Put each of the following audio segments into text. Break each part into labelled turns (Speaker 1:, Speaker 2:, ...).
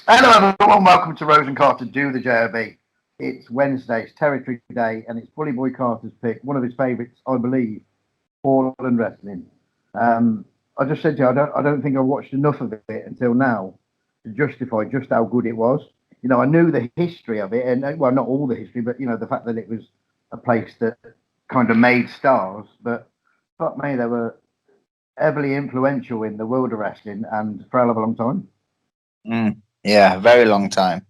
Speaker 1: Hello, everyone. Welcome to Rose and Carter Do the JOB. It's Wednesday, it's Territory Day, and it's Bully Boy Carter's pick, one of his favourites, I believe, Portland Wrestling. I just said to you, I don't think I watched enough of it until now to justify just how good it was. I knew the history of it, and well, not all the history, but the fact that it was a place that kind of made stars. But fuck me, they were heavily influential in the world of wrestling, and for a hell of a long time.
Speaker 2: Yeah, very long time.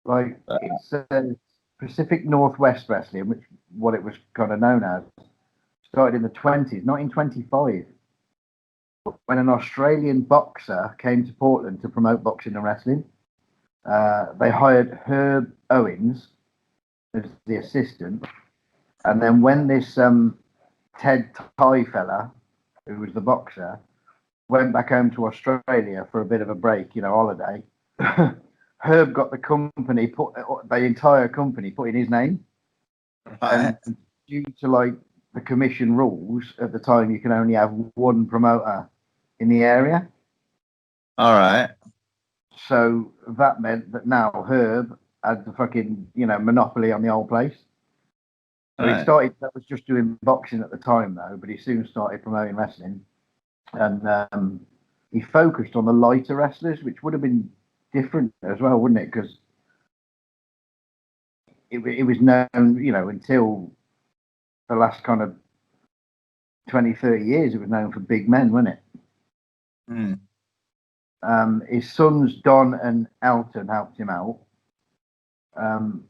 Speaker 1: Like
Speaker 2: Uh,
Speaker 1: it's Pacific Northwest Wrestling, which what it was kind of known as, started in the 20s, 1925, when an Australian boxer came to Portland to promote boxing and wrestling. They hired Herb Owens as the assistant, and then when this Ted Thai fella, who was the boxer, went back home to Australia for a bit of a break, holiday. Herb got the entire company put in his name,
Speaker 2: right.
Speaker 1: and due to like the commission rules at the time, you can only have one promoter in the area.
Speaker 2: All right.
Speaker 1: So that meant that now Herb had the fucking monopoly on the whole place.
Speaker 2: All
Speaker 1: So he
Speaker 2: right.
Speaker 1: started. That was just doing boxing at the time though, but he soon started promoting wrestling, and he focused on the lighter wrestlers, which would have been different as well, wouldn't it? Because it was known, until the last kind of 20, 30 years, it was known for big men, wasn't it?
Speaker 2: Mm.
Speaker 1: His sons Don and Elton helped him out. Um,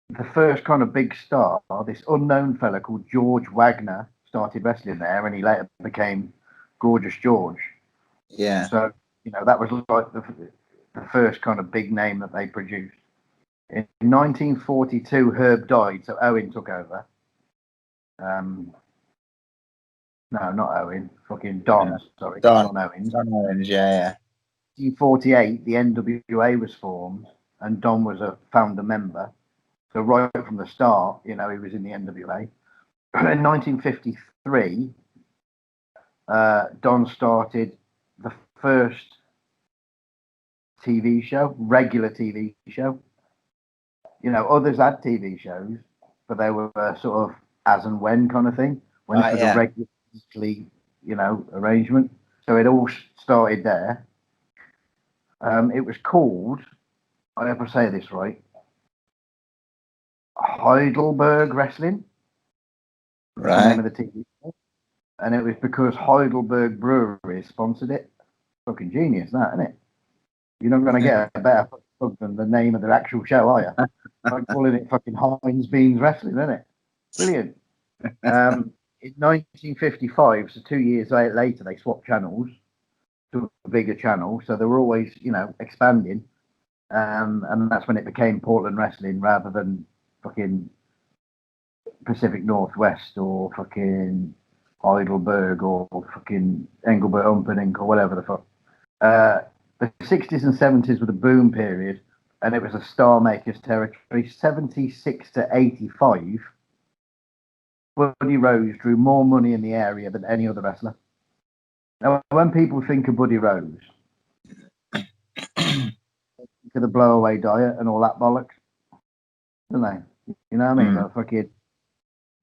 Speaker 1: the first kind of big star, this unknown fella called George Wagner, started wrestling there, and he later became Gorgeous George.
Speaker 2: Yeah.
Speaker 1: So that was like the first kind of big name that they produced. In 1942, Herb died, so Owen took over. Um, no, not Owen, fucking
Speaker 2: Yeah.
Speaker 1: Don. Sorry,
Speaker 2: Don.
Speaker 1: Don Owens.
Speaker 2: Don Orange. Yeah.
Speaker 1: 1948, the NWA was formed, and Don was a founder member. So right from the start, he was in the NWA. In 1953, Don started the first TV show, regular TV show. Others had TV shows, but they were sort of as and when kind of thing. When this
Speaker 2: Right.
Speaker 1: was a
Speaker 2: Yeah.
Speaker 1: regular weekly, arrangement. So it all started there. It was called, I hope I say this right, Heidelberg Wrestling, was the name
Speaker 2: Right.
Speaker 1: of the TV show. And it was because Heidelberg Brewery sponsored it. Fucking genius, that, isn't it? You're not going to get a better plug than the name of the actual show, are you? Like calling it fucking Heinz Beans Wrestling, isn't it? Brilliant. In 1955, so 2 years later, they swapped channels to a bigger channel. So they were always, expanding. And that's when it became Portland Wrestling rather than fucking Pacific Northwest or fucking Heidelberg or fucking Engelbert Humperdinck or whatever the fuck. Uh, the 60s and 70s were the boom period, and it was a star maker's territory. 76 to 85, Buddy Rose drew more money in the area than any other wrestler. Now, when people think of Buddy Rose, think of the blowaway diet and all that bollocks, don't they? You know what I mean?
Speaker 2: Mm.
Speaker 1: Like fucking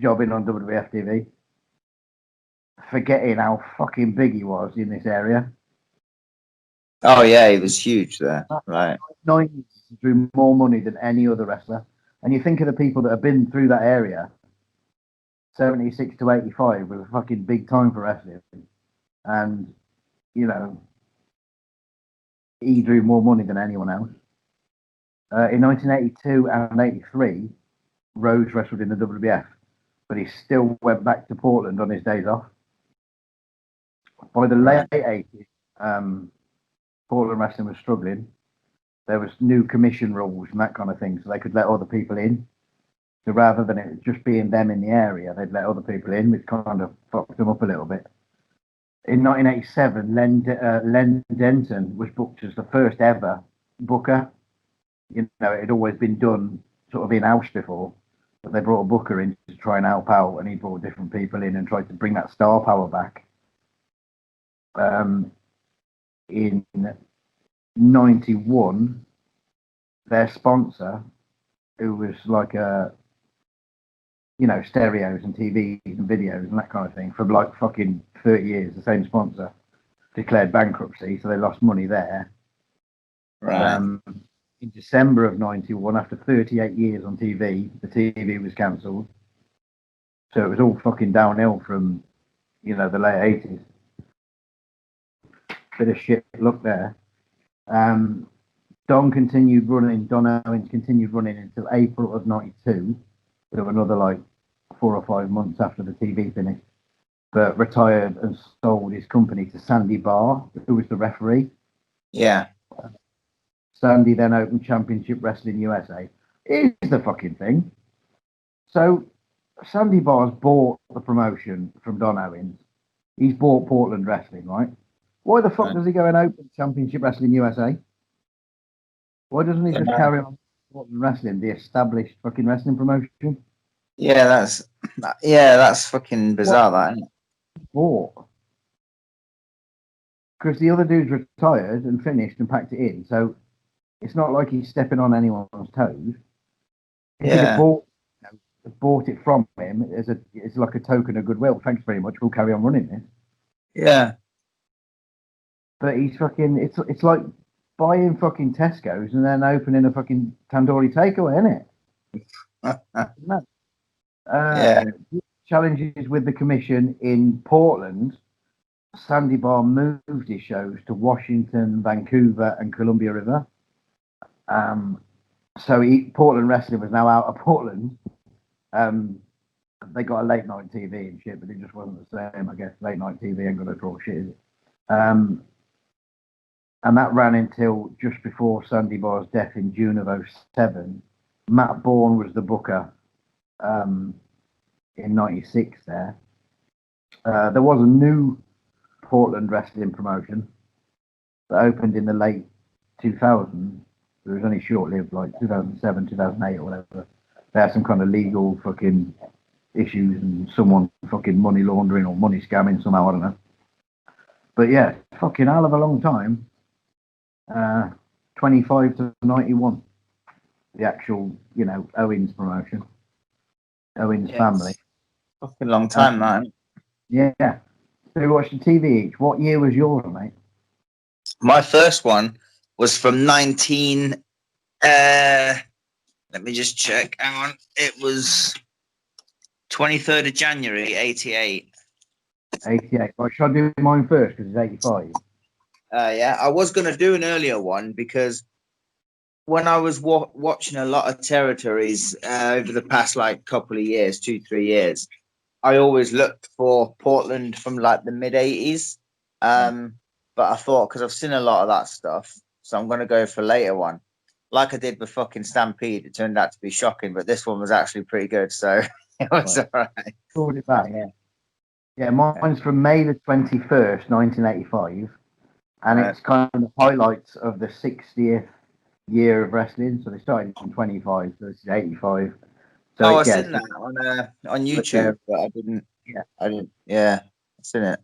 Speaker 1: jobbing on WWF TV, forgetting how fucking big he was in this area.
Speaker 2: Oh yeah, he was huge there. Right.
Speaker 1: 90s drew more money than any other wrestler. And you think of the people that have been through that area, 76 to 85 was a fucking big time for wrestling. And, you know, he drew more money than anyone else. In 1982 and 83, Rose wrestled in the WWF, but he still went back to Portland on his days off. By the late
Speaker 2: Right.
Speaker 1: 80s, Portland wrestling was struggling. There was new commission rules and that kind of thing, so they could let other people in. So rather than it just being them in the area, they'd let other people in, which kind of fucked them up a little bit. In 1987, Len Denton was booked as the first ever booker. It had always been done sort of in house before, but they brought a booker in to try and help out, and he brought different people in and tried to bring that star power back. In '91, their sponsor, who was like stereos and TVs and videos and that kind of thing for like fucking 30 years, the same sponsor, declared bankruptcy, so they lost money there.
Speaker 2: Right.
Speaker 1: In December of '91, after 38 years on TV, the TV was cancelled. So it was all fucking downhill from, the late 80s. Bit of shit luck there. Don Owens continued running until April of '92. So another like 4 or 5 months after the TV finished. But retired and sold his company to Sandy Barr, who was the referee.
Speaker 2: Yeah.
Speaker 1: Sandy then opened Championship Wrestling USA. Here's the fucking thing. So Sandy Barr's bought the promotion from Don Owens. He's bought Portland Wrestling, right? Why the fuck does he go and open Championship Wrestling USA? Why doesn't he just carry on Portland Wrestling, the established fucking wrestling promotion?
Speaker 2: Yeah, that's fucking bizarre, that, isn't it?
Speaker 1: Bought. Because the other dude's retired and finished and packed it in, so it's not like he's stepping on anyone's toes. If he'd have bought it from him it's like a token of goodwill. Thanks very much. We'll carry on running this.
Speaker 2: Yeah.
Speaker 1: But he's fucking. It's like buying fucking Tesco's and then opening a fucking tandoori takeaway, isn't it?
Speaker 2: Yeah.
Speaker 1: Challenges with the commission in Portland. Sandy Barr moved his shows to Washington, Vancouver, and Columbia River. So Portland Wrestling was now out of Portland. They got a late night TV and shit, but it just wasn't the same. I guess late night TV ain't gonna draw shit, is it? And that ran until just before Sandy Barr's death in June of '07. Matt Bourne was the booker in '96 there. There was a new Portland wrestling promotion that opened in the late 2000s. It was only short-lived, like 2007, 2008 or whatever. They had some kind of legal fucking issues and someone fucking money laundering or money scamming somehow, I don't know. But yeah, fucking hell of a long time. 25 to 91. The actual, Owens promotion. Owens family.
Speaker 2: Fucking long time, man.
Speaker 1: Yeah. So we watched the TV each. What year was yours, mate?
Speaker 2: My first one was from 19. Let me just check. Hang on. It was 23rd of January, 88.
Speaker 1: 88. Right, should I do mine first because it's 85?
Speaker 2: Yeah, I was going to do an earlier one because when I was watching a lot of territories over the past like couple of years, 2-3 years, I always looked for Portland from like the mid 80s. But I thought, because I've seen a lot of that stuff, so I'm going to go for a later one. Like I did with fucking Stampede, it turned out to be shocking, but this one was actually pretty good, so it was all right.
Speaker 1: Thought it back. Yeah, mine's from May the 21st, 1985, and it's kind of highlights of the 60th year of wrestling. So they started in 25, so this is 85. So
Speaker 2: I've seen that on YouTube, but I didn't. Yeah, I've seen it.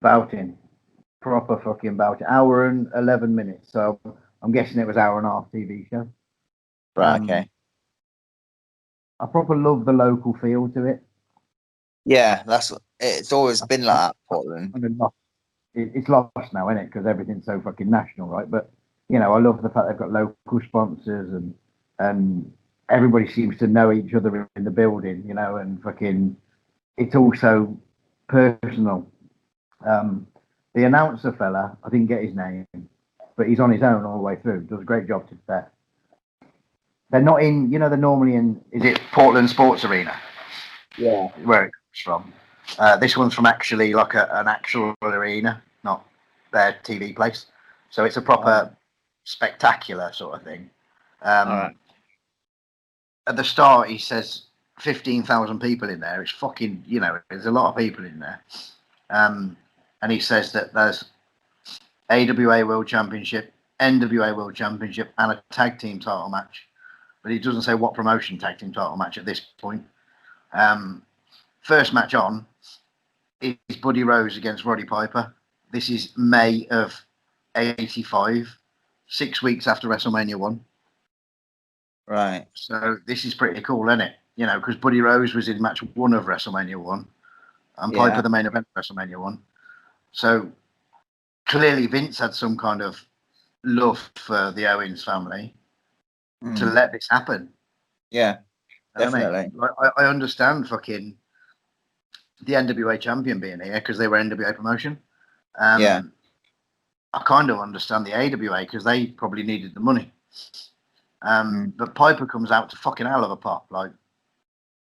Speaker 1: Bouting. Proper fucking bouting. Hour and 11 minutes. So I'm guessing it was hour and a half TV show.
Speaker 2: Right, okay.
Speaker 1: I proper love the local feel to it.
Speaker 2: Yeah, it's always been like that, Portland.
Speaker 1: It's lost now, isn't it? Because everything's so fucking national, right? But I love the fact they've got local sponsors and everybody seems to know each other in the building, and fucking it's also personal. The announcer fella, I didn't get his name, but he's on his own all the way through. Does a great job to that. They're not in, they're normally in, is it Portland Sports Arena?
Speaker 2: Yeah.
Speaker 1: Where it comes from. This one's from actually like an actual arena, not their TV place. So it's a proper spectacular sort of thing.
Speaker 2: All right.
Speaker 1: At the start, he says 15,000 people in there. It's fucking, there's a lot of people in there. And he says that there's AWA World Championship, NWA World Championship, and a tag team title match. But he doesn't say what promotion tag team title match at this point. First match on is Buddy Rose against Roddy Piper. This is May of '85. 6 weeks after WrestleMania 1.
Speaker 2: Right.
Speaker 1: So this is pretty cool, isn't it? You know, because Buddy Rose was in match 1 of WrestleMania 1 and Piper the main event of WrestleMania 1. So clearly Vince had some kind of love for the Owens family to let this happen.
Speaker 2: Yeah, definitely.
Speaker 1: I mean, like, I understand fucking the NWA champion being here because they were NWA promotion.
Speaker 2: Yeah.
Speaker 1: I kind of understand the AWA because they probably needed the money. But Piper comes out to fucking hell of a pop, like,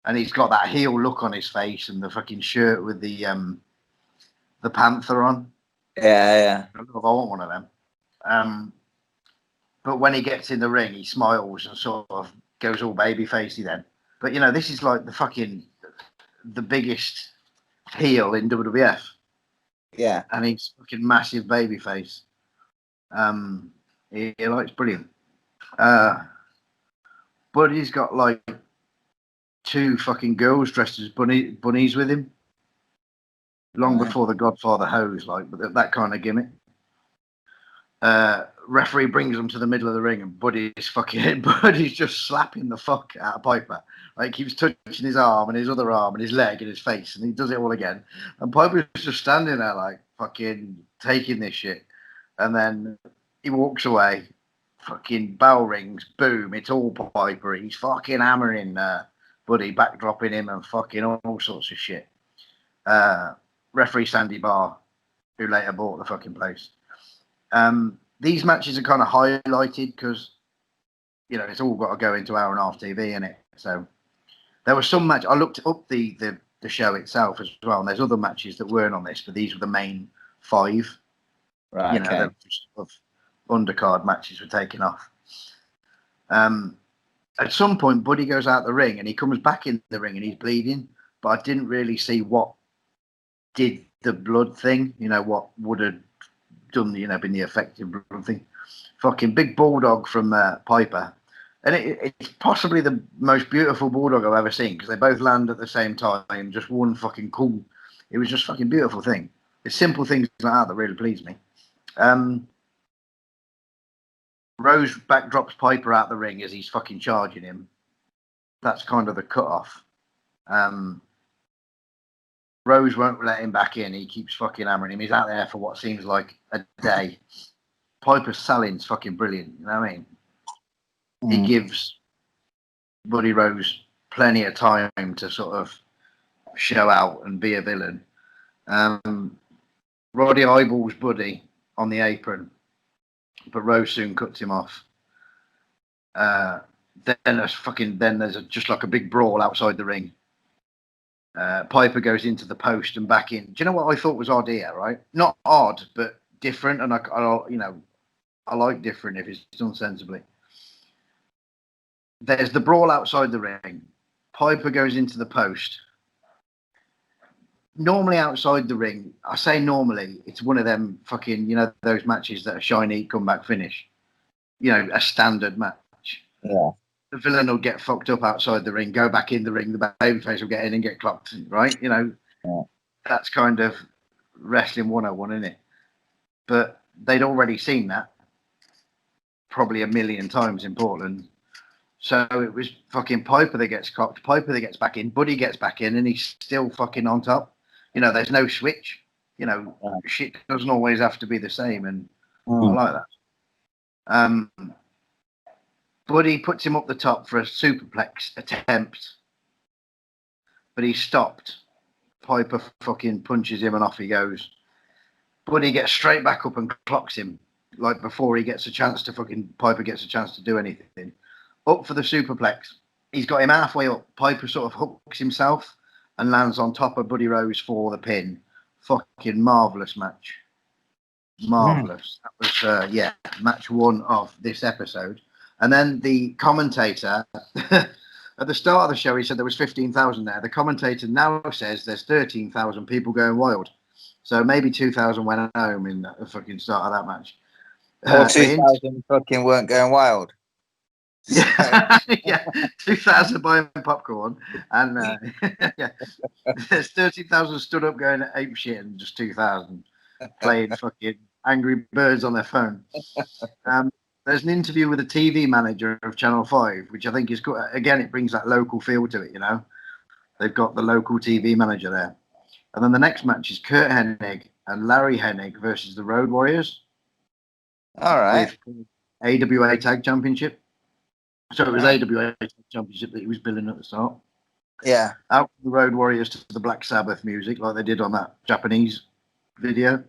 Speaker 1: and he's got that heel look on his face and the fucking shirt with the panther on.
Speaker 2: Yeah.
Speaker 1: I want one of them. But when he gets in the ring, he smiles and sort of goes all baby facey then. But you know, this is like the biggest heel in WWF.
Speaker 2: Yeah.
Speaker 1: And he's fucking massive baby face. He likes brilliant. But he's got like 2 fucking girls dressed as bunnies with him. Long before the Godfather hose, like, but that kind of gimmick. Referee brings him to the middle of the ring, and Buddy's just slapping the fuck out of Piper. Like, he keeps touching his arm and his other arm and his leg and his face, and he does it all again. And Piper's just standing there, like, fucking taking this shit. And then he walks away. Fucking bell rings, boom! It's all Piper. He's fucking hammering Buddy, backdropping him, and fucking all sorts of shit. Referee Sandy Barr, who later bought the fucking place. These matches are kind of highlighted because, you know, it's all got to go into hour and a half TV, innit? So there was some match. I looked up the show itself as well, and there's other matches that weren't on this, but these were the main 5.
Speaker 2: Right.
Speaker 1: You know, the sort of undercard matches were taken off. At some point, Buddy goes out the ring and he comes back in the ring and he's bleeding, but I didn't really see what did the blood thing. You know, what would have done, you know, been the effective blood thing. Fucking big bulldog from Piper. And it's possibly the most beautiful bulldog I've ever seen because they both land at the same time. Just one fucking cool. It was just fucking beautiful thing. It's simple things like that really please me. Rose backdrops Piper out the ring as he's fucking charging him. That's kind of the cut-off. Rose won't let him back in. He keeps fucking hammering him. He's out there for what seems like a day. Piper's selling's fucking brilliant. You know what I mean? He gives Buddy Rose plenty of time to sort of show out and be a villain. Roddy eyeballs Buddy on the apron, but Rose soon cuts him off. Then there's just like a big brawl outside the ring. Piper goes into the post and back in. Do you know what I thought was odd here? Right, not odd, but different. And I like different if it's done sensibly. There's the brawl outside the ring. Piper goes into the post. Normally outside the ring, I say normally, it's one of them fucking, you know, those matches that are shiny comeback finish. You know, a standard match.
Speaker 2: Yeah.
Speaker 1: The villain will get fucked up outside the ring, go back in the ring, the babyface will get in and get clocked, right? You know, That's kind of wrestling 101, isn't it? But they'd already seen that probably a million times in Portland. So it was fucking Piper that gets clocked, Piper that gets back in, Buddy gets back in, and he's still fucking on top. You know, there's no switch. You know, shit doesn't always have to be the same, and I like that. Buddy puts him up the top for a superplex attempt, but he's stopped. Piper fucking punches him and off he goes. Buddy gets straight back up and clocks him, like before he gets a chance to Piper gets a chance to do anything. Up for the superplex. He's got him halfway up. Piper sort of hooks himself and lands on top of Buddy Rose for the pin. Fucking marvellous match. Marvellous. That was, match 1 of this episode. And then the commentator, at the start of the show, he said there was 15,000 there. The commentator now says there's 13,000 people going wild. So maybe 2,000 went home in the fucking start of that match.
Speaker 2: Or 2,000 fucking weren't going wild.
Speaker 1: Yeah, 2,000 buying popcorn, and there's 13,000 stood up going ape shit, and just 2,000 playing fucking Angry Birds on their phone. there's an interview with the TV manager of Channel 5, which I think is good. Again, it brings that local feel to it, you know. They've got the local TV manager there. And then the next match is Kurt Hennig and Larry Hennig versus the Road Warriors.
Speaker 2: All right.
Speaker 1: With AWA Tag Championship. So it was AWA Tag Championship that he was billing at the start.
Speaker 2: Yeah.
Speaker 1: Out the Road Warriors to the Black Sabbath music, like they did on that Japanese video.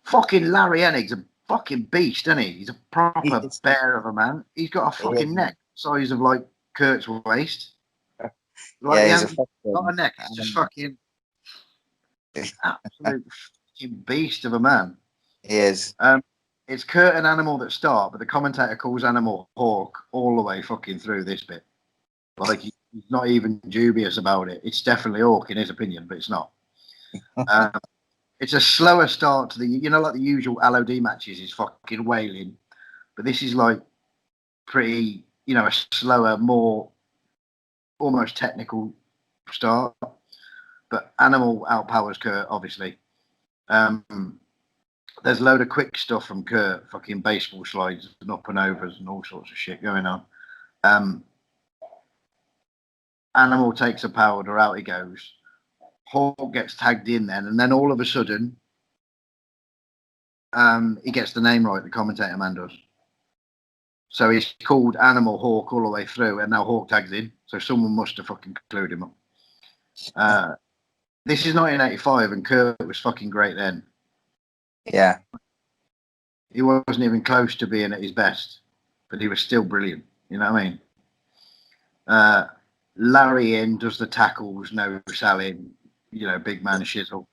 Speaker 1: Fucking Larry Hennig's a fucking beast, isn't he? He's a proper bear of a man. He's got a fucking neck size of like Kurt's waist. Like
Speaker 2: yeah, he's
Speaker 1: not a neck, it's just fucking absolute fucking beast of a man.
Speaker 2: He is.
Speaker 1: It's Kurt and Animal that start, but the commentator calls Animal Hawk all the way fucking through this bit. Like he's not even dubious about it. It's definitely Hawk in his opinion, but it's not. It's a slower start to the, you know, like the usual LOD matches is fucking wailing, but this is like pretty, you know, a slower, more almost technical start. But Animal outpowers Kurt, obviously. There's a load of quick stuff from Kurt, fucking baseball slides and up and overs and all sorts of shit going on. Animal takes a powder, out he goes. Hawk gets tagged in then, and then all of a sudden, he gets the name right, the commentator man does. So he's called Animal Hawk all the way through, and now Hawk tags in. So someone must have fucking clued him up. This is 1985, and Kurt was fucking great then.
Speaker 2: Yeah.
Speaker 1: He wasn't even close to being at his best, but he was still brilliant. You know what I mean? Larry in does the tackles, no selling, you know, big man shizzle.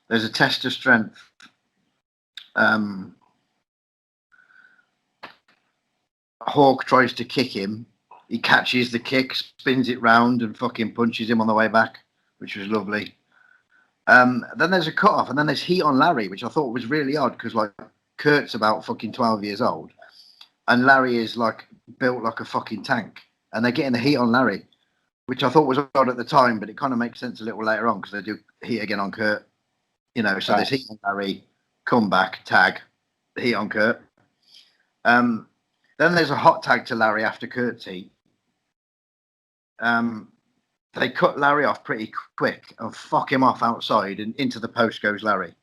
Speaker 1: There's a test of strength. Hawk tries to kick him. He catches the kick, spins it round, and fucking punches him on the way back, which was lovely. Then there's a cut off, and then there's heat on Larry, which I thought was really odd because like Kurt's about fucking 12 years old, and Larry is like built like a fucking tank, and they're getting the heat on Larry, which I thought was odd at the time, but it kind of makes sense a little later on because they do heat again on Kurt, you know. So there's heat on Larry, comeback, tag, heat on Kurt. Then there's a hot tag to Larry after Kurt's heat. They cut Larry off pretty quick and fuck him off outside, and into the post goes Larry.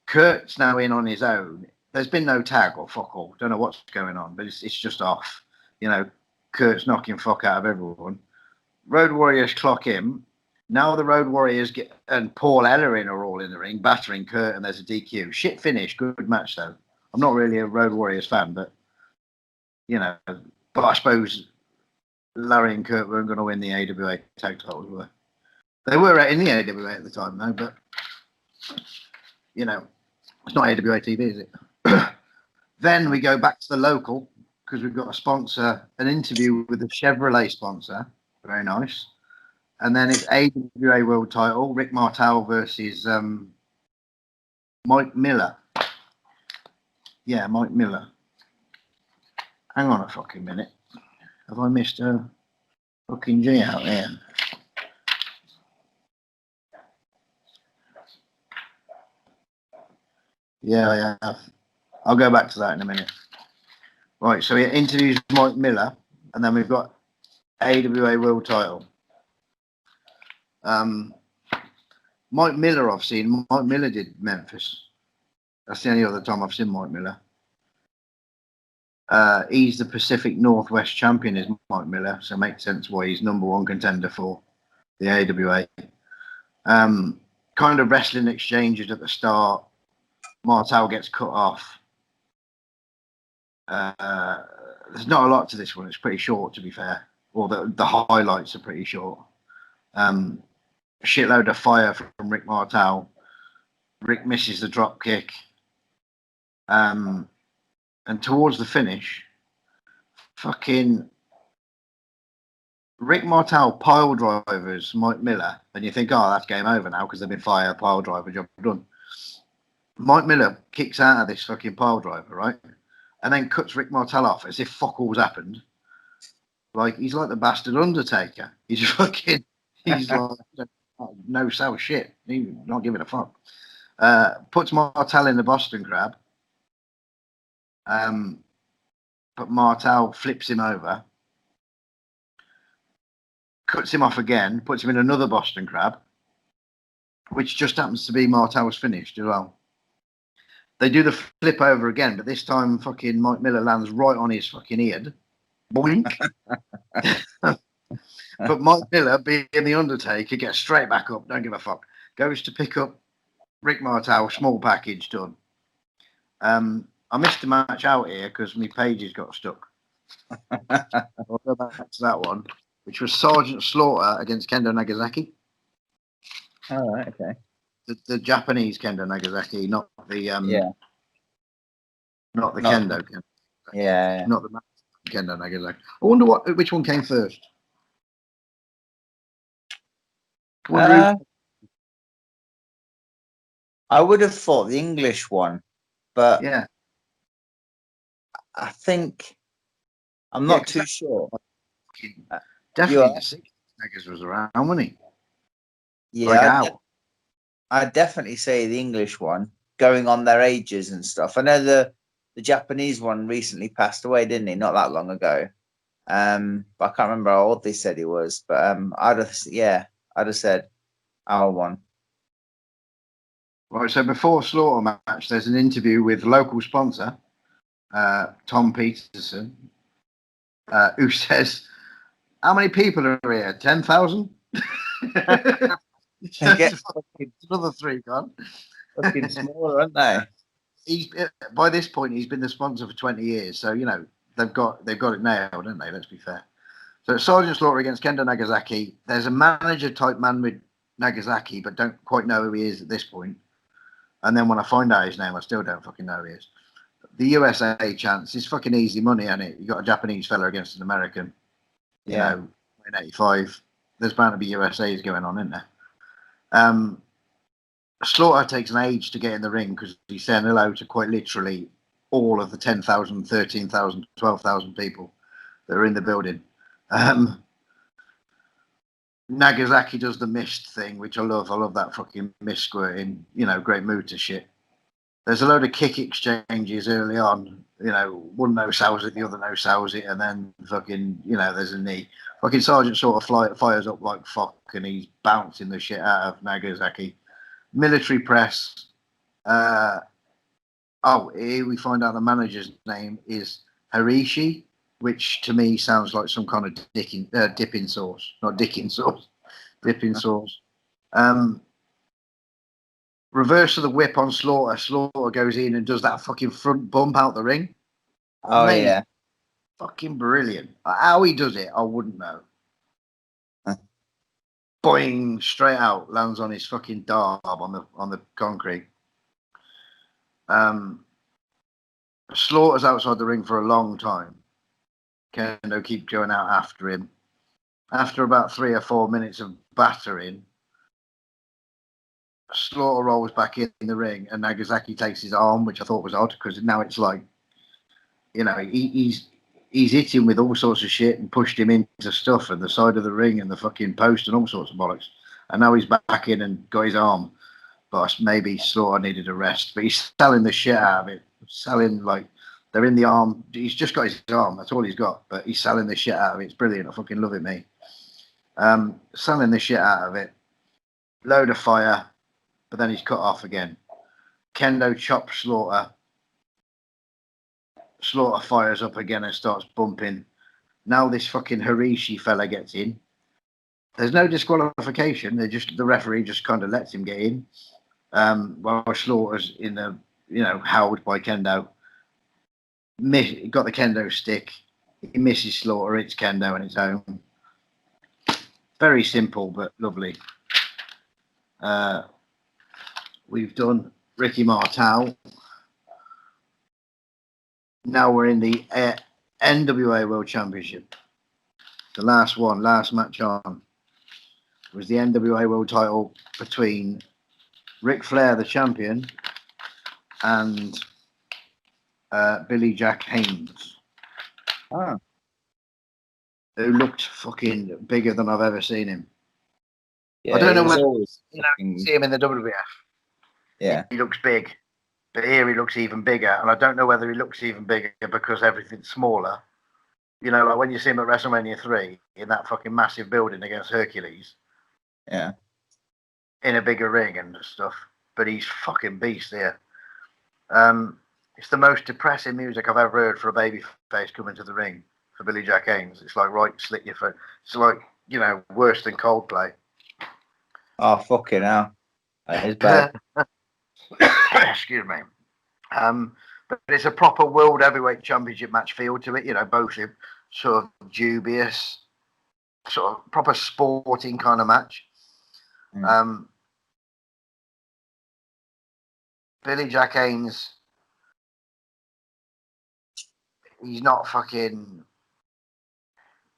Speaker 1: Kurt's now in on his own. There's been no tag or fuck all. Don't know what's going on, but it's just off. You know, Kurt's knocking fuck out of everyone. Road Warriors clock him. Now the Road Warriors and Paul Ellering are all in the ring, battering Kurt, and there's a DQ. Shit finish. Good match, though. I'm not really a Road Warriors fan, but, you know, but I suppose Larry and Kurt weren't going to win the AWA tag titles, were they? They were in the AWA at the time, though, but, you know, it's not AWA TV, is it? Then we go back to the local because we've got a sponsor, an interview with the Chevrolet sponsor. Very nice. And then it's AWA World Title, Rick Martel versus Mike Miller. Yeah, Mike Miller. Hang on a fucking minute. Have I missed a fucking G out here? Yeah, I have. I'll go back to that in a minute. Right, so he interviews Mike Miller, and then we've got AWA World Title. Mike Miller I've seen. Mike Miller did Memphis. That's the only other time I've seen Mike Miller. He's the Pacific Northwest champion, is Mike Miller, so it makes sense why he's number one contender for the AWA. Kind of wrestling exchanges at the start. Martel gets cut off. There's not a lot to this one. It's pretty short, to be fair. Or the highlights are pretty short. A shitload of fire from Rick Martel. Rick misses the drop kick. And towards the finish, fucking Rick Martel pile drivers Mike Miller, and you think, oh, that's game over now because they've been fired, pile driver, job done. Mike Miller kicks out of this fucking pile driver, right? And then cuts Rick Martel off as if fuck all's happened. Like, he's like the bastard Undertaker. He's fucking, he's like, no sell shit. He's not giving a fuck. Puts Martel in the Boston Crab. But Martel flips him over, cuts him off again, puts him in another Boston Crab, which just happens to be Martel's finished as well. They do the flip over again, but this time fucking Mike Miller lands right on his fucking ear. Boink. But Mike Miller, being the Undertaker, gets straight back up, don't give a fuck. Goes to pick up Rick Martel, small package done. I missed the match out here because my pages got stuck. I'll go back to that one, which was Sergeant Slaughter against Kendo Nagasaki.
Speaker 2: All right, okay.
Speaker 1: The Japanese Kendo Nagasaki, not the not the Kendo.
Speaker 2: Yeah.
Speaker 1: Not the Kendo Nagasaki. I wonder which one came first.
Speaker 2: I would have thought the English one, but
Speaker 1: yeah,
Speaker 2: I think I'm not too sure.
Speaker 1: Definitely the 60s Nagas was around, wasn't he?
Speaker 2: Yeah, I'd definitely say the English one, going on their ages and stuff. I know the Japanese one recently passed away, didn't he? Not that long ago. But I can't remember how old they said he was. But I'd have said our one.
Speaker 1: Right, so bore Slaughter match, there's an interview with local sponsor, Tom Peterson, who says, "How many people are here? 10,000?" Another 3 gone.
Speaker 2: Fucking smaller, aren't they?
Speaker 1: By this point he's been the sponsor for 20 years, so you know they've got it nailed, haven't they? Let's be fair. So Sergeant Slaughter against Kendo Nagasaki. There's a manager type man with Nagasaki, but don't quite know who he is at this point. And then when I find out his name, I still don't fucking know who he is. The USA chance is fucking easy money, ain't it? You got a Japanese fella against an American. You know, in '85, there's bound to be USA's going on, isn't there? Slaughter takes an age to get in the ring because he's saying hello to quite literally all of the 10,000, 13,000, 12,000 people that are in the building. Nagasaki does the mist thing, which I love. I love that fucking mist squirting, you know, great mood to shit. There's a load of kick exchanges early on, you know, one no sells it, the other no sells it, and then fucking, you know, there's a knee. Fucking Sergeant sort of fires up like fuck, and he's bouncing the shit out of Nagasaki. Military press. Here we find out the manager's name is Harishi, which to me sounds like some kind of dipping sauce, not dicking sauce, dipping sauce. Reverse of the whip on Slaughter. Slaughter goes in and does that fucking front bump out the ring.
Speaker 2: Oh, amazing. Yeah.
Speaker 1: Fucking brilliant. How he does it, I wouldn't know. Boing, straight out, lands on his fucking darb on the concrete. Slaughter's outside the ring for a long time. Kendo keeps going out after him. After about 3 or 4 minutes of battering, Slaughter rolls back in the ring and Nagasaki takes his arm, which I thought was odd because now it's like, you know, he's hit him with all sorts of shit and pushed him into stuff and the side of the ring and the fucking post and all sorts of bollocks. And now he's back in and got his arm. But maybe Slaughter needed a rest. But he's selling the shit out of it. Selling, like, they're in the arm. He's just got his arm. That's all he's got. But he's selling the shit out of it. It's brilliant. I fucking love it, mate. Selling the shit out of it. Load of fire. But then he's cut off again. Kendo chops Slaughter. Slaughter fires up again and starts bumping. Now this fucking Harishi fella gets in. There's no disqualification. The referee just kind of lets him get in. While Slaughter's in the, you know, held by Kendo. Got the Kendo stick. He misses Slaughter. It's Kendo and it's home. Very simple but lovely. We've done Ricky Martel. Now we're in the NWA World Championship. The last match on, was the NWA World title between Ric Flair, the champion, and Billy Jack Haynes. Who looked fucking bigger than I've ever seen him. Yeah, I don't know whether see him in the WWF.
Speaker 2: Yeah.
Speaker 1: He looks big. But here he looks even bigger, and I don't know whether he looks even bigger because everything's smaller. You know, like when you see him at WrestleMania 3 in that fucking massive building against Hercules.
Speaker 2: Yeah.
Speaker 1: In a bigger ring and stuff. But he's fucking beast here. It's the most depressing music I've ever heard for a baby face coming to the ring for Billy Jack Haynes. It's like, right, slit your foot. It's like, you know, worse than Coldplay.
Speaker 2: Oh, fucking hell. That is bad.
Speaker 1: Excuse me. But it's a proper World Heavyweight Championship match feel to it. You know, both are sort of dubious, sort of proper sporting kind of match. Billy Jack Haynes, he's not fucking,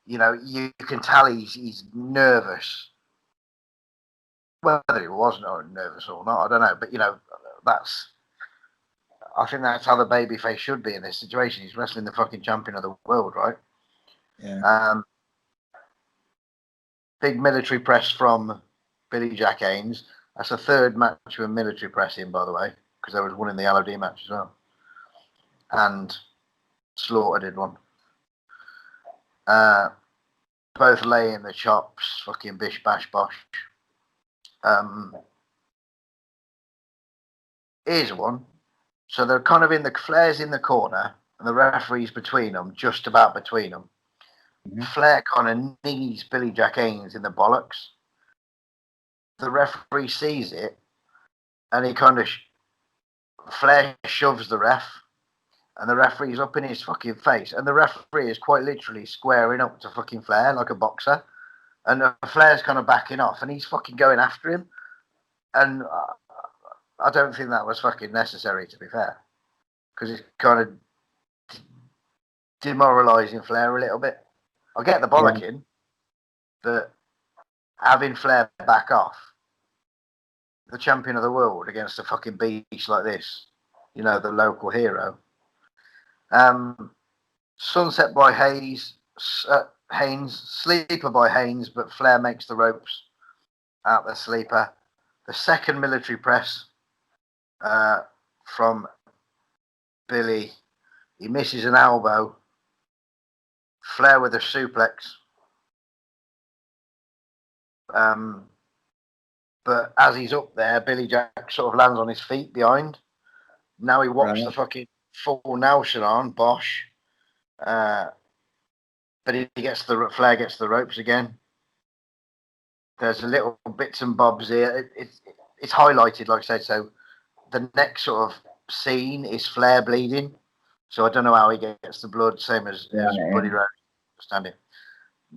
Speaker 1: you know, you can tell he's nervous. Whether he was not nervous or not, I don't know. But, you know, I think that's how the babyface should be in this situation. He's wrestling the fucking champion of the world, right?
Speaker 2: Yeah.
Speaker 1: Big military press from Billy Jack Haynes. That's the third match with military press in, by the way, because there was one in the LOD match as well. And Slaughter did one. Both laying the chops, fucking bish bash bosh. Here's one. So they're kind of Flair's in the corner, and the referee's between them, just about between them. Mm-hmm. Flair kind of knees Billy Jack Haynes in the bollocks. The referee sees it, and he kind of Flair shoves the ref, and the referee's up in his fucking face, and the referee is quite literally squaring up to fucking Flair like a boxer, and Flair's kind of backing off, and he's fucking going after him, and I don't think that was fucking necessary, to be fair, because it's kind of demoralising Flair a little bit. I get the bollocking, but having Flair back off, the champion of the world against a fucking beast like this, you know, the local hero. Sunset by Haynes, sleeper by Haynes, but Flair makes the ropes out the sleeper. The second military press from Billy. He misses an elbow. Flair with a suplex. But as he's up there, Billy Jack sort of lands on his feet behind. Now he whops the fucking full Nelson on, Bosch. But Flair gets the ropes again. There's a little bits and bobs here. It's highlighted, like I said. So the next sort of scene is Flair bleeding. So I don't know how he gets the blood, same as Buddy Rose. Understand it.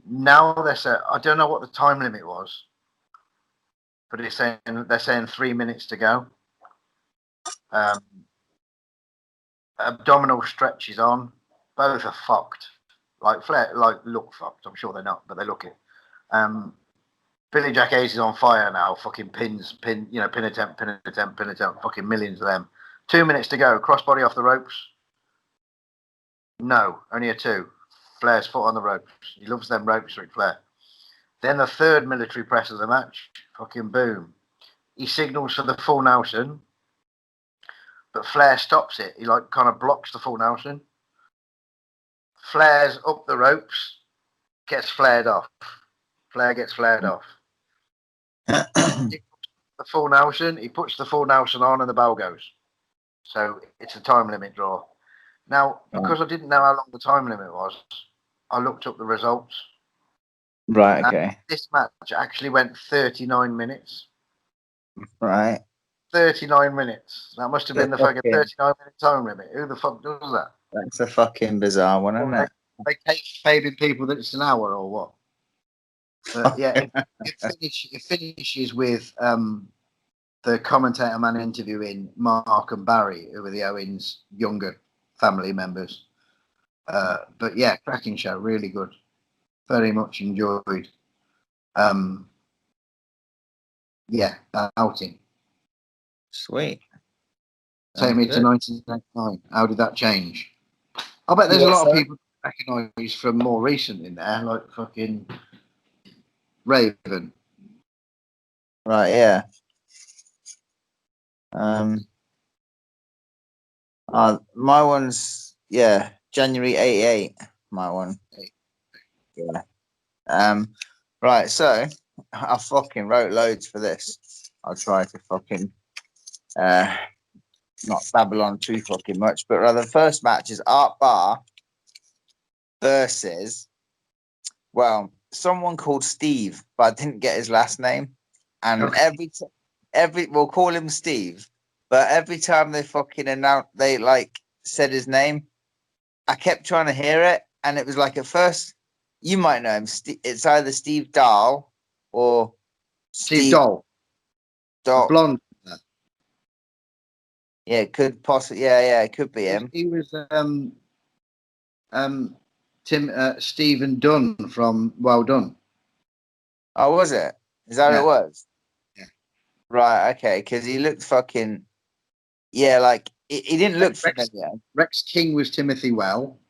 Speaker 1: Now I don't know what the time limit was, but they're saying 3 minutes to go. Abdominal stretches on. Both are fucked. Like Flair, look fucked. I'm sure they're not, but they look it. Billy Jack Haynes is on fire now. Fucking pin attempt, fucking millions of them. 2 minutes to go. Crossbody off the ropes. No, only a 2. Flair's foot on the ropes. He loves them ropes, Ric Flair. Then the third military press of the match. Fucking boom. He signals for the full Nelson, but Flair stops it. He kind of blocks the full Nelson. Flair's up the ropes, gets flared off. Flair gets flared off. The full Nelson, he puts the full Nelson on and the bell goes. So it's a time limit draw. Now, because I didn't know how long the time limit was, I looked up the results.
Speaker 2: Right, okay.
Speaker 1: This match actually went 39 minutes.
Speaker 2: Right.
Speaker 1: 39 minutes. That must have been the fucking 39-minute time limit. Who the fuck does that?
Speaker 2: That's a fucking bizarre one, isn't it?
Speaker 1: They pay people that it's an hour or what? But yeah, it finishes with the commentator man interviewing Mark and Barry, who were the Owens' younger family members. But yeah, cracking show, really good. Very much enjoyed. Yeah, outing.
Speaker 2: Sweet.
Speaker 1: Take me to 1999. How did that change? I bet there's a lot of people recognise from more recent in there, like fucking Raven.
Speaker 2: Right, yeah. My one's January 88. My one. Yeah. Right. So I fucking wrote loads for this. I'll try to fucking not babble on too fucking much, but rather the first match is Art Bar versus someone called Steve, but I didn't get his last name. And
Speaker 1: Okay.
Speaker 2: every we'll call him Steve, but every time they fucking they like said his name, I kept trying to hear it, and it was like at first you might know him. It's either Steve Dahl or
Speaker 1: Steve
Speaker 2: Steve
Speaker 1: Doll, the
Speaker 2: Dahl.
Speaker 1: blonde.
Speaker 2: Yeah, it could possibly. Yeah, it could be him.
Speaker 1: He was Stephen Dunn from Well Done.
Speaker 2: Oh, was it? Is that what it
Speaker 1: Yeah.
Speaker 2: was?
Speaker 1: Yeah.
Speaker 2: Right. Okay. Because he looked fucking. Yeah, like he didn't look familiar.
Speaker 1: Rex King was Timothy Well,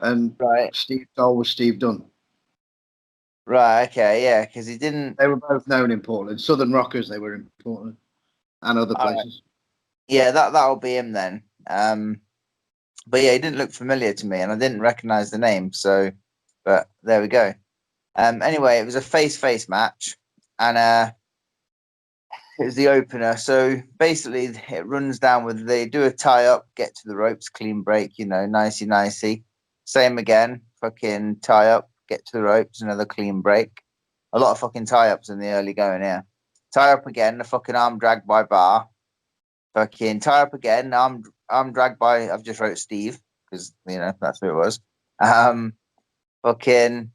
Speaker 1: and
Speaker 2: Right.
Speaker 1: Steve Doll was Steve Dunn.
Speaker 2: Right. Okay. Yeah. Because he didn't.
Speaker 1: They were both known in Portland. Southern Rockers, they were in Portland and other
Speaker 2: All right.
Speaker 1: places.
Speaker 2: Yeah. That'll be him then. But yeah, he didn't look familiar to me, and I didn't recognize the name. So, but there we go. Anyway, it was a face-face match, and it was the opener. So basically, it runs down with they do a tie up, get to the ropes, clean break, nicey nicey. Same again, fucking tie up, get to the ropes, another clean break. A lot of fucking tie ups in the early going here. Tie up again, the fucking arm dragged by bar. Fucking tie up again, arm dragged by. I've just wrote Steve because that's who it was. Fucking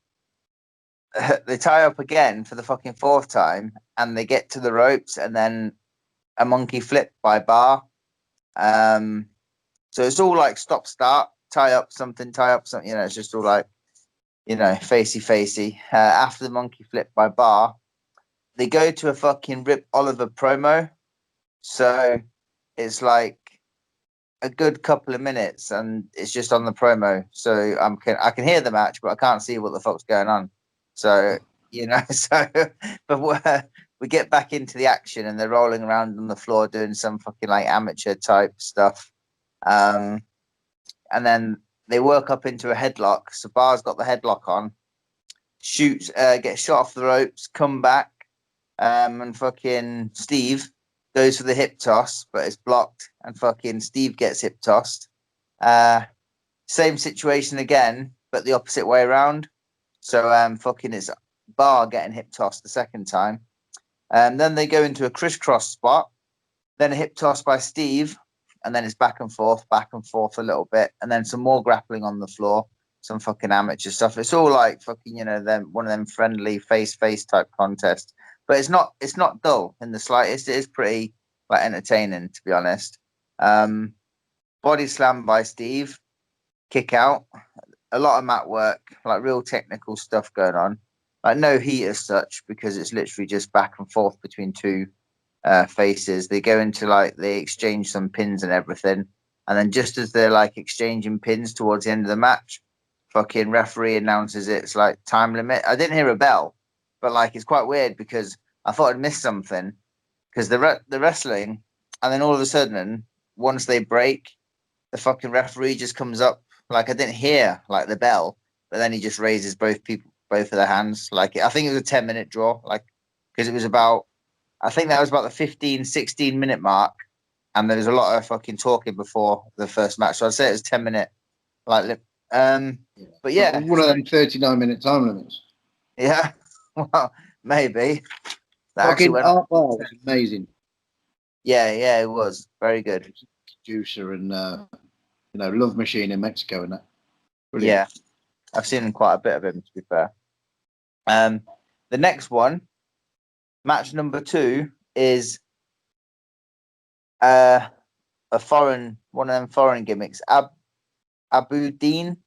Speaker 2: they tie up again for the fucking fourth time, and they get to the ropes, and then a monkey flip by bar. So it's all like stop start, tie up something, tie up something. It's just all like facey facey. After the monkey flip by bar, they go to a fucking Rip Oliver promo. So it's like a good couple of minutes, and it's just on the promo. So I can hear the match, but I can't see what the fuck's going on. So but we get back into the action, and they're rolling around on the floor doing some fucking like amateur type stuff. And then they work up into a headlock. So Bar's got the headlock on, shoots, gets shot off the ropes, come back, and fucking Steve goes for the hip toss, but it's blocked, and fucking Steve gets hip tossed. Same situation again, but the opposite way around. So fucking it's Bar getting hip tossed the second time. Then they go into a crisscross spot, then a hip toss by Steve, and then it's back and forth a little bit, and then some more grappling on the floor, some fucking amateur stuff. It's all like fucking, them one of them friendly face type contests. But it's not dull in the slightest. It is pretty like entertaining, to be honest. Body slam by Steve, kick out, a lot of mat work, like real technical stuff going on. Like no heat as such, because it's literally just back and forth between two faces. They go into they exchange some pins and everything, and then just as they're like exchanging pins towards the end of the match, fucking referee announces it's like time limit. I didn't hear a bell, but like it's quite weird because I thought I'd missed something because the wrestling, and then all of a sudden once they break, the fucking referee just comes up. Like I didn't hear like the bell, but then he just raises both of their hands. Like I think it was a 10-minute draw, like because it was about I think that was about the 15, 16-minute mark, and there was a lot of fucking talking before the first match. So I'd say it was 10-minute. Like, but yeah,
Speaker 1: One of them 39-minute time limits.
Speaker 2: yeah. Well, maybe that actually
Speaker 1: Fucking
Speaker 2: went.
Speaker 1: Art Bar was amazing.
Speaker 2: Yeah, it was very good.
Speaker 1: Producer and Love Machine in Mexico and that. Brilliant.
Speaker 2: Yeah, I've seen quite a bit of him, to be fair. The next one, match number 2, is a one of them foreign gimmicks. Abu Dean,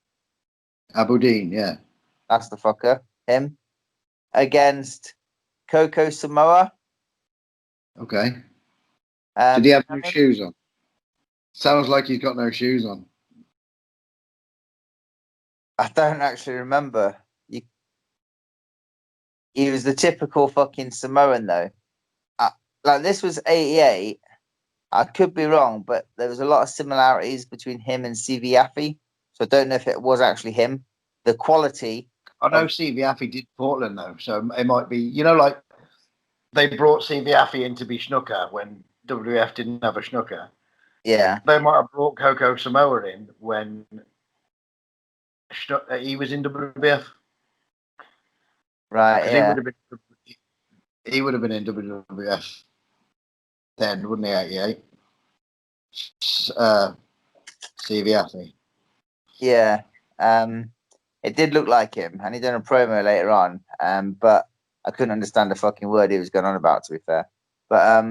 Speaker 1: yeah.
Speaker 2: that's the fucker. Him against Coco Samoa.
Speaker 1: Okay. Did he have no shoes on? Sounds like he's got no shoes on.
Speaker 2: I don't actually remember. He was the typical fucking Samoan though. Like this was 88. I could be wrong, but there was a lot of similarities between him and CV Affy. So I don't know if it was actually him. The quality
Speaker 1: I know CV Affy did Portland though, so it might be. Like they brought CV Affy in to be Snooker when WF didn't have a Snooker.
Speaker 2: Yeah.
Speaker 1: They might have brought Coco Samoa in when he was in WWF.
Speaker 2: Right.
Speaker 1: Because
Speaker 2: Yeah.
Speaker 1: he would have been in WWF then, wouldn't he? 88. CV Affy.
Speaker 2: Yeah. It did look like him, and he done a promo later on. But I couldn't understand the fucking word he was going on about. To be fair, but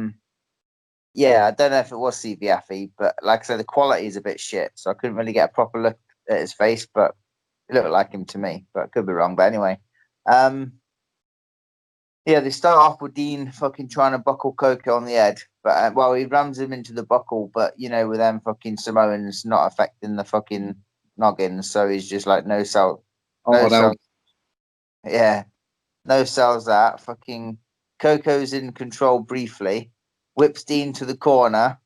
Speaker 2: yeah, I don't know if it was CV Affy, but like I said, the quality is a bit shit, so I couldn't really get a proper look at his face. But it looked like him to me, but I could be wrong. But anyway, um, yeah, they start off with Dean fucking trying to buckle Coco on the head, but well, he rams him into the buckle, but with them fucking Samoans not affecting the fucking noggin, so he's just like no sell, no
Speaker 1: Oh,
Speaker 2: sell,
Speaker 1: no.
Speaker 2: yeah, no sells that. Fucking Coco's in control briefly, whips Dean to the corner,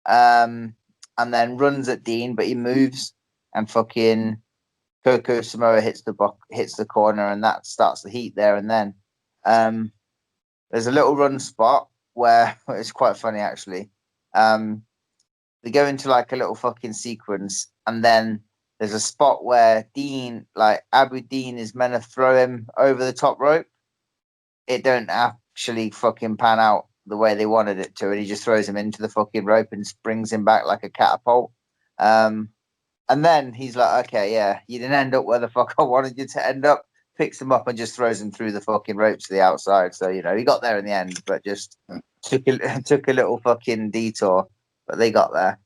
Speaker 2: and then runs at Dean, but he moves and fucking Coco Samoa hits the corner, and that starts the heat there. And then there's a little run spot where it's quite funny actually. They go into like a little fucking sequence, and then there's a spot where Dean, like Abu Dean, is meant to throw him over the top rope. It don't actually fucking pan out the way they wanted it to, and he just throws him into the fucking rope and springs him back like a catapult. And then he's like, okay, yeah, you didn't end up where the fuck I wanted you to end up. Picks him up and just throws him through the fucking ropes to the outside. So, he got there in the end, but just took a little fucking detour. But they got there.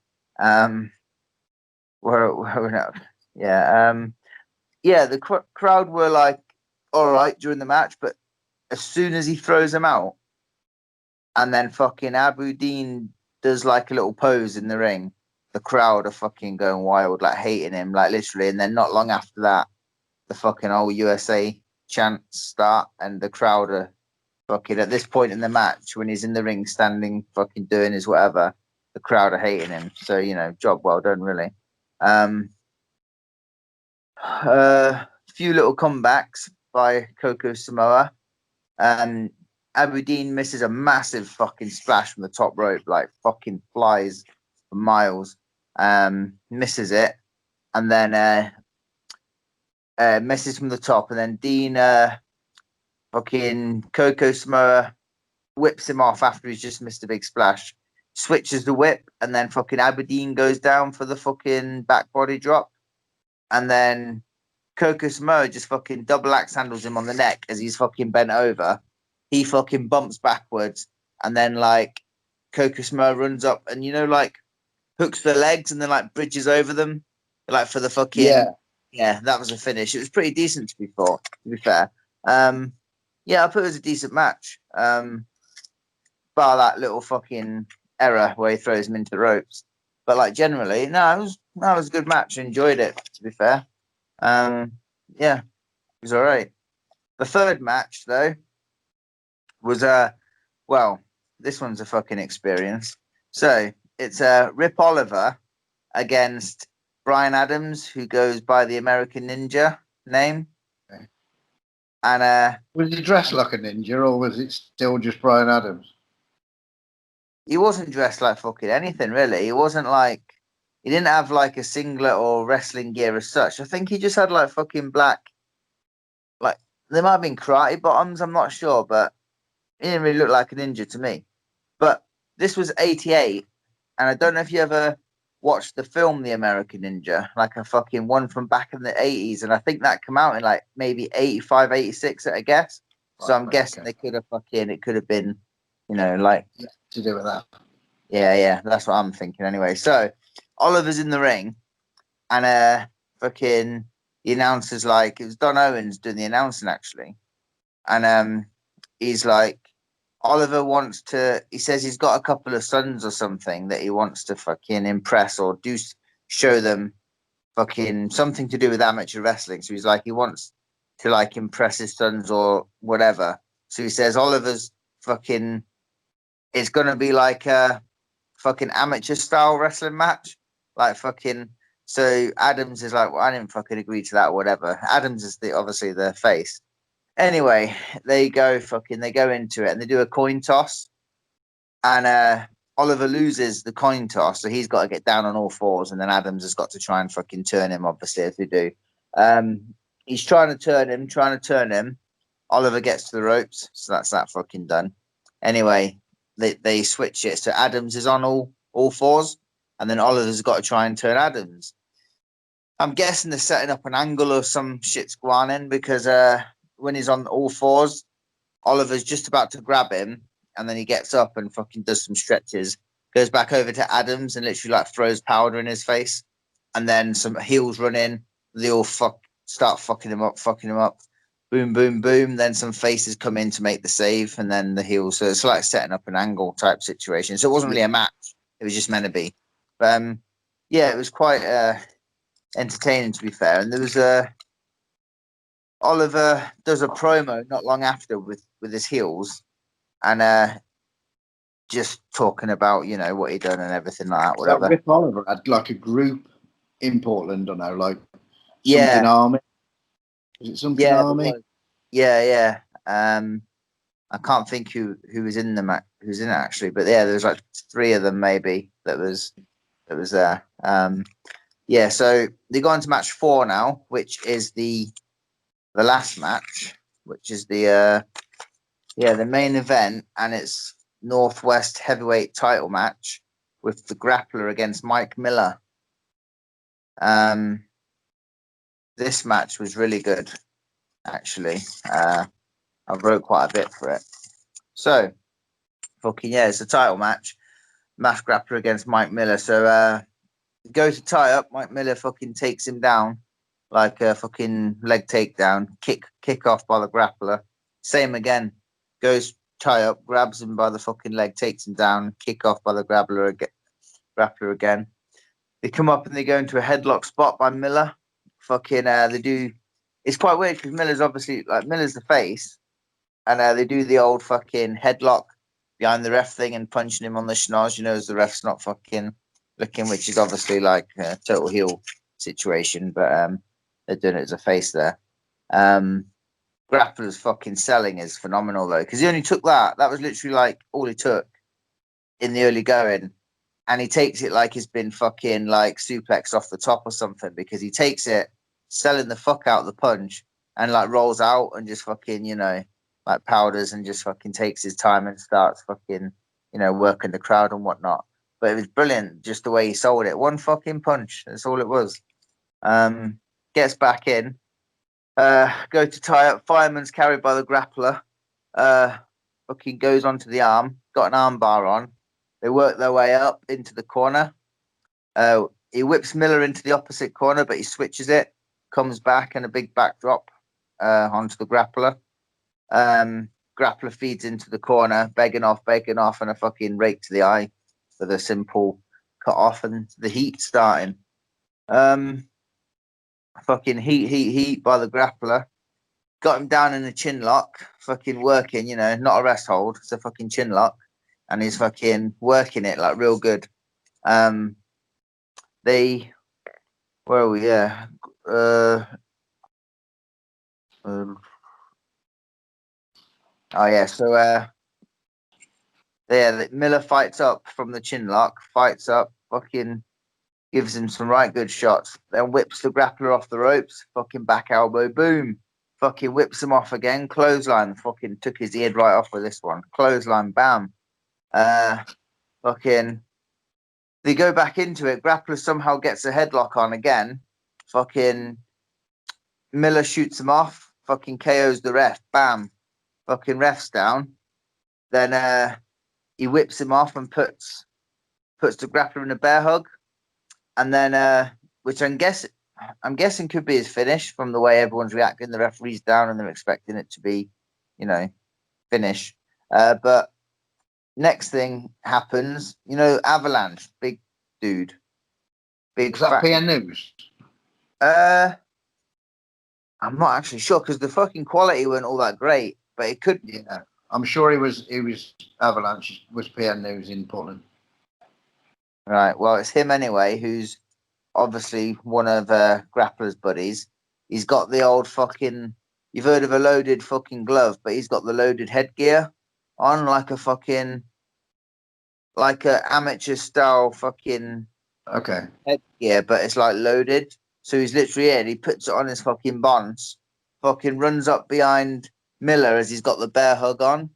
Speaker 2: We're not, yeah. Yeah, the crowd were like, all right during the match, but as soon as he throws him out, and then fucking Abu Dean does like a little pose in the ring, the crowd are fucking going wild, like hating him, like literally. And then not long after that, the fucking old USA chants start, and the crowd are fucking at this point in the match when he's in the ring standing, fucking doing his whatever. The crowd are hating him, so job well done, really. A few little comebacks by Coco Samoa. Abu Dean misses a massive fucking splash from the top rope, like fucking flies for miles. Misses it, and then misses from the top, and then Dean fucking Coco Samoa whips him off after he's just missed a big splash. Switches the whip, and then fucking Aberdeen goes down for the fucking back body drop, and then Coco Samoa just fucking double axe handles him on the neck as he's fucking bent over. He fucking bumps backwards, and then like Coco Samoa runs up and like hooks the legs and then like bridges over them, like for the fucking yeah. That was a finish. It was pretty decent to be fair. Yeah, I thought it was a decent match. Bar that little fucking error where he throws him into the ropes, but like generally, no, it was a good match. I enjoyed it. To be fair. Yeah, it was all right. The third match though was well, this one's a fucking experience. So it's Rip Oliver against Brian Adams, who goes by the American Ninja name.
Speaker 1: Okay.
Speaker 2: And
Speaker 1: was he dressed like a ninja, or was it still just Brian Adams?
Speaker 2: He wasn't dressed like fucking anything really. He wasn't like he didn't have like a singlet or wrestling gear as such. I think he just had like fucking black, like there might have been karate bottoms. I'm not sure, but he didn't really look like a ninja to me. But this was '88, and I don't know if you ever watched the film The American Ninja, like a fucking one from back in the '80s, and I think that came out in like maybe '85, '86 at a guess. So I'm guessing they could have it could have been, like
Speaker 1: to do with that.
Speaker 2: Yeah, that's what I'm thinking anyway. So Oliver's in the ring, and fucking the announcer's like, it was Don Owens doing the announcing actually, and he's like, Oliver wants to. He says he's got a couple of sons or something that he wants to fucking impress or show them fucking something to do with amateur wrestling. So he's like, he wants to like impress his sons or whatever. So he says Oliver's fucking. It's gonna be like fucking amateur style wrestling match. Like fucking. So Adams is like, well, I didn't fucking agree to that or whatever. Adams is obviously the face. Anyway, they go into it and they do a coin toss, and Oliver loses the coin toss, so he's got to get down on all fours, and then Adams has got to try and fucking turn him. Obviously, as they do. He's trying to turn him. Oliver gets to the ropes, so that's that fucking done. Anyway, they switch it, so Adams is on all fours, and then Oliver's got to try and turn Adams. I'm guessing they're setting up an angle or some shit's going in because when he's on all fours, Oliver's just about to grab him, and then he gets up and fucking does some stretches, goes back over to Adams and literally like throws powder in his face, and then some heels run in. They all start fucking him up. Boom, boom, boom. Then some faces come in to make the save, and then the heels. So it's like setting up an angle type situation. So it wasn't really a match; it was just meant to be. But yeah, it was quite entertaining, to be fair. And there was Oliver does a promo not long after with his heels, and just talking about what he done and everything like that. Whatever.
Speaker 1: Rip Oliver had like a group in Portland, I know, like
Speaker 2: Yeah.
Speaker 1: something army. Was it something army?
Speaker 2: Yeah. I can't think who was in the who's in it actually, but yeah, there's like 3 of them maybe that was there. Yeah, so they go on to match 4 now, which is the last match, which is the main event, and it's Northwest heavyweight title match with the grappler against Mike Miller. This match was really good, actually. I wrote quite a bit for it. So, fucking yeah, it's a title match. Mass grappler against Mike Miller. So, goes to tie up. Mike Miller fucking takes him down like a fucking leg takedown. Kick off by the grappler. Same again. Goes tie up, grabs him by the fucking leg, takes him down. Kick off by the grappler again. They come up and they go into a headlock spot by Miller. Fucking they do. It's quite weird because Miller's obviously like Miller's the face, and they do the old fucking headlock behind the ref thing and punching him on the schnoz, as the ref's not fucking looking, which is obviously like a total heel situation, but they're doing it as a face there. Grappler's fucking selling is phenomenal though, because he only took that. That was literally like all he took in the early going, and he takes it like he's been fucking like suplex off the top or something, because he takes it selling the fuck out of the punch and like rolls out and just fucking like powders and just fucking takes his time and starts fucking working the crowd and whatnot. But it was brilliant just the way he sold it. One fucking punch, that's all it was. Gets back in, go to tie up. Fireman's carried by the grappler. Fucking goes onto the arm, got an arm bar on. They work their way up into the corner. He whips Miller into the opposite corner, but he switches it, comes back, and a big backdrop onto the grappler. Grappler feeds into the corner, begging off, and a fucking rake to the eye for the simple cut off, and the heat starting. Fucking heat by the grappler. Got him down in a chin lock, fucking working, not a rest hold, it's a fucking chin lock. And he's fucking working it like real good. Where are we? Yeah. Oh yeah. So Miller fights up from the chin lock, fucking gives him some right good shots, then whips the grappler off the ropes, fucking back elbow, boom. Fucking whips him off again, clothesline, fucking took his ear right off with this one. Clothesline, bam. Fucking they go back into it. Grappler somehow gets a headlock on again. Fucking Miller shoots him off. Fucking KOs the ref. Bam. Fucking ref's down. Then he whips him off and puts the grappler in a bear hug. And then which I'm guessing could be his finish from the way everyone's reacting. The referee's down and they're expecting it to be, finish. But next thing happens, Avalanche, big dude.
Speaker 1: Big. Is that PN News?
Speaker 2: I'm not actually sure because the fucking quality weren't all that great, but it could.
Speaker 1: Yeah, I'm sure he was Avalanche was PN News in Portland.
Speaker 2: Right. Well, it's him anyway, who's obviously one of Grappler's buddies. He's got the old fucking. You've heard of a loaded fucking glove, but he's got the loaded headgear on, like a fucking, like a amateur style fucking
Speaker 1: Okay.
Speaker 2: headgear, but it's like loaded. So he's literally in. He puts it on his fucking bonds, fucking runs up behind Miller as he's got the bear hug on,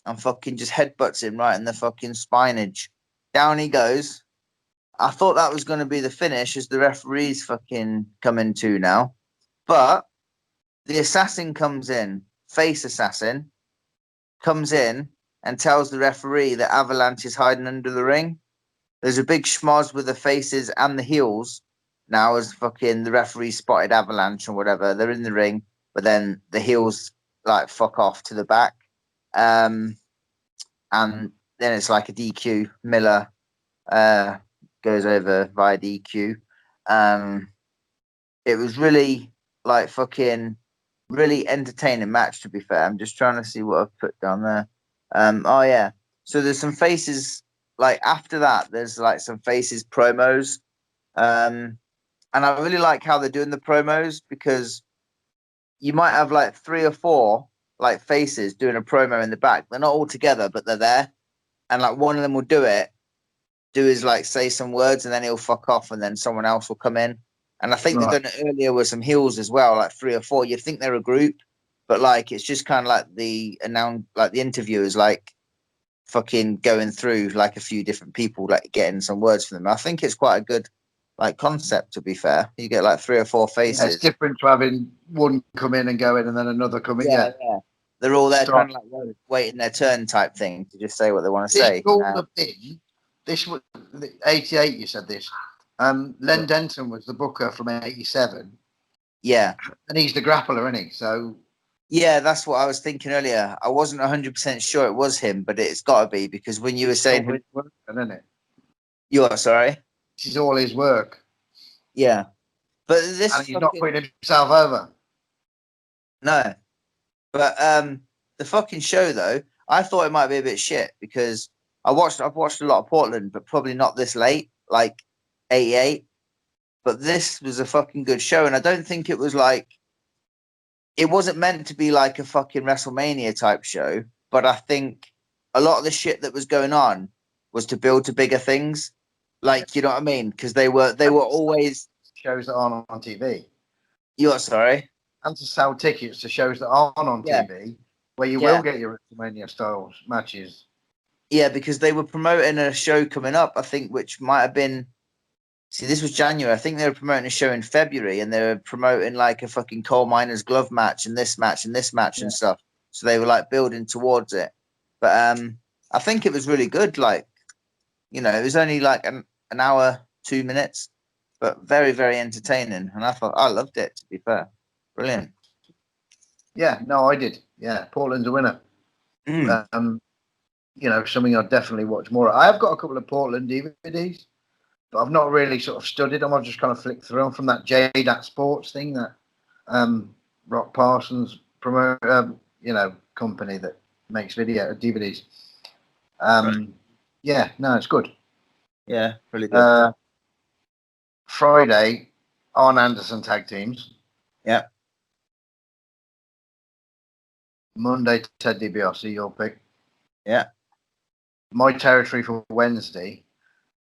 Speaker 2: and fucking just headbutts him right in the fucking spinach. Down he goes. I thought that was going to be the finish as the referee's fucking coming to now. But the assassin comes in, face assassin, comes in and tells the referee that Avalanche is hiding under the ring. There's a big schmoz with the faces and the heels now as fucking the referee spotted Avalanche or whatever. They're in the ring, but then the heels like fuck off to the back. And then it's like a DQ. Miller goes over via DQ. It was really like fucking really entertaining match, to be fair. I'm just trying to see what I've put down there. Oh yeah. So there's some faces like after that, there's like some faces promos. And I really like how they're doing the promos because you might have like 3 or 4 like faces doing a promo in the back. They're not all together, but they're there. And like one of them will do his like say some words and then he'll fuck off and then someone else will come in. And I think they've done it earlier with some heels as well, like 3 or 4. You'd think they're a group, but like it's just kind of like the interviewers like fucking going through like a few different people, like getting some words from them. I think it's quite a good like concept, to be fair. You get like 3 or 4 faces.
Speaker 1: Yeah, it's different to having one come in and go in and then another come in. Yeah.
Speaker 2: They're all there kind of like waiting their turn type thing to just say what they want to say.
Speaker 1: This was 88, you said this. Len Denton was the booker from 87.
Speaker 2: Yeah.
Speaker 1: And he's the grappler, isn't he? So
Speaker 2: yeah, that's what I was thinking earlier. I wasn't 100% sure it was him, but it's got to be because when you were saying
Speaker 1: his work, isn't it?
Speaker 2: You are sorry.
Speaker 1: This is all his work.
Speaker 2: Yeah, but this
Speaker 1: and he's not putting himself over.
Speaker 2: No, but the fucking show though, I thought it might be a bit shit because I've watched a lot of Portland, but probably not this late, like 88. But this was a fucking good show, and I don't think it was like. It wasn't meant to be like a fucking WrestleMania type show, but I think a lot of the shit that was going on was to build to bigger things. Like, you know what I mean? Because they were always
Speaker 1: shows that aren't on TV.
Speaker 2: You're sorry?
Speaker 1: And to sell tickets to shows that aren't on TV, where you will get your WrestleMania style matches.
Speaker 2: Yeah, because they were promoting a show coming up, I think, which might have been. See, this was January. I think they were promoting a show in February, and they were promoting like a fucking coal miner's glove match and this match and this match and stuff. So they were like building towards it. But I think it was really good. Like, you know, it was only like an hour, 2 minutes, but very, very entertaining. And I loved it, to be fair. Brilliant.
Speaker 1: Yeah, no, I did. Yeah, Portland's a winner. You know, something I'd definitely watch more. I have got a couple of Portland DVDs. But I've not really sort of studied them. I've just kind of flicked through them from that JDAT Sports thing that Rock Parsons promote, you know, company that makes DVDs. Right. Yeah, no, it's good.
Speaker 2: Yeah, really good.
Speaker 1: Friday, Arn Anderson tag teams.
Speaker 2: Yeah.
Speaker 1: Monday, Ted DiBiase, your pick.
Speaker 2: Yeah.
Speaker 1: My territory for Wednesday.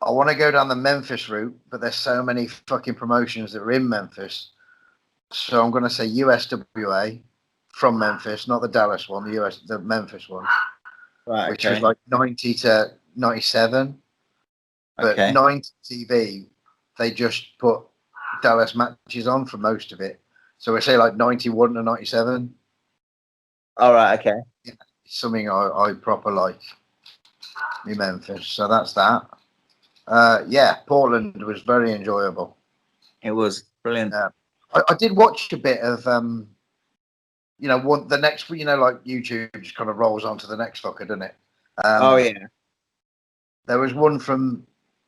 Speaker 1: I want to go down the Memphis route, but there's so many fucking promotions that are in Memphis. So I'm going to say USWA from Memphis, not the Dallas one, the Memphis one.
Speaker 2: Right,
Speaker 1: which was like 90 to 97. But 90 TV, they just put Dallas matches on for most of it. So we say like 91 to 97.
Speaker 2: All right, okay.
Speaker 1: Yeah, it's something I proper like in Memphis. So that's that. Yeah, Portland was very enjoyable.
Speaker 2: It was brilliant.
Speaker 1: I did watch a bit of, you know, the next, you know, like YouTube just kind of rolls on to the next fucker, doesn't it?
Speaker 2: Oh yeah.
Speaker 1: There was one from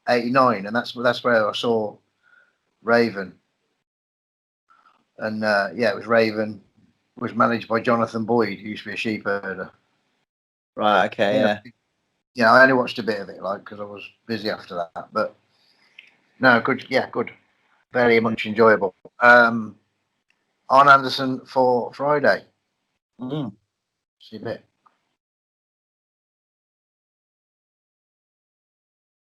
Speaker 1: '89, and that's where I saw Raven. And yeah, it was Raven. It was managed by Jonathan Boyd, who used to be a sheep herder.
Speaker 2: Right. Okay. Yeah.
Speaker 1: Yeah, I only watched a bit of it, like, because I was busy after that. But No, good. Yeah, good. Very much enjoyable. On Anderson for Friday.
Speaker 2: Mm.
Speaker 1: See a bit